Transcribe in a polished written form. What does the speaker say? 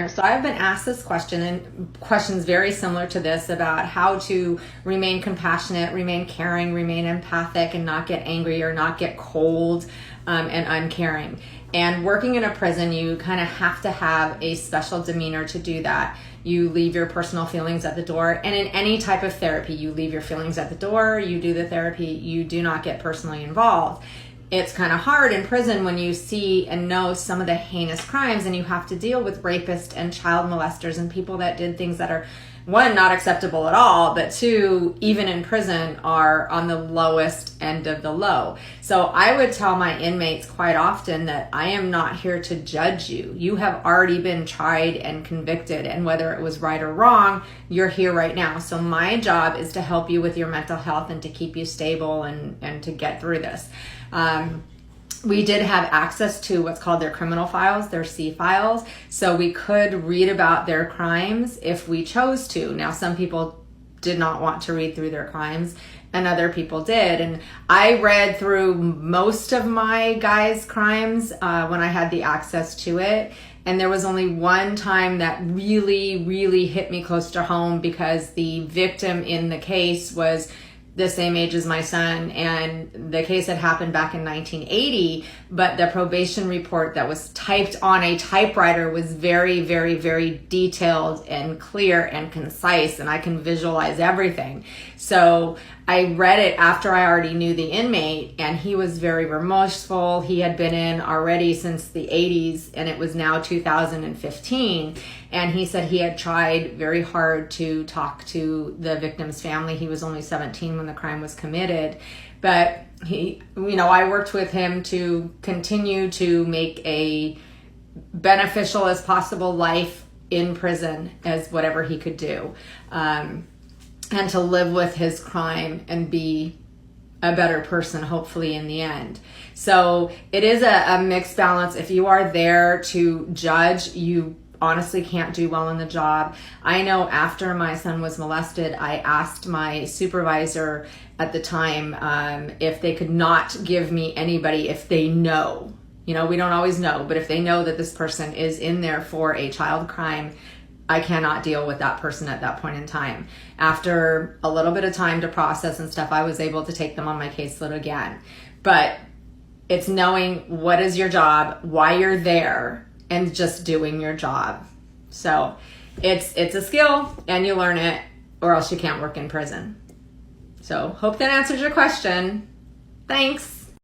here. So I've been asked this question and questions very similar to this about how to remain compassionate, remain caring, remain empathic, and not get angry or not get cold and uncaring. And working in a prison, you kind of have to have a special demeanor to do that. You leave your personal feelings at the door. And in any type of therapy, you leave your feelings at the door, you do the therapy, you do not get personally involved. It's kind of hard in prison when you see and know some of the heinous crimes and you have to deal with rapists and child molesters and people that did things that are, one, not acceptable at all, but two, even in prison, are on the lowest end of the low. So I would tell my inmates quite often that I am not here to judge you. You have already been tried and convicted, and whether it was right or wrong, you're here right now. So my job is to help you with your mental health and to keep you stable and to get through this. We did have access to what's called their criminal files, their C files, so we could read about their crimes if we chose to. Now, some people did not want to read through their crimes and other people did. And I read through most of my guys' crimes when I had the access to it. And there was only one time that really, really hit me close to home because the victim in the case was the same age as my son, and the case had happened back in 1980, but the probation report that was typed on a typewriter was very, very, very detailed and clear and concise, and I can visualize everything. So I read it after I already knew the inmate, and he was very remorseful. He had been in already since the 80s, and it was now 2015. And he said he had tried very hard to talk to the victim's family. He was only 17 when the crime was committed. But I worked with him to continue to make a beneficial as possible life in prison as whatever he could do. And to live with his crime and be a better person, hopefully, in the end. So it is a mixed balance. If you are there to judge, you honestly can't do well in the job. I know after my son was molested, I asked my supervisor at the time if they could not give me anybody if they know. We don't always know, but if they know that this person is in there for a child crime, I cannot deal with that person at that point in time. After a little bit of time to process and stuff, I was able to take them on my caseload again. But it's knowing what is your job, why you're there, and just doing your job. So it's a skill and you learn it, or else you can't work in prison. So hope that answers your question. Thanks.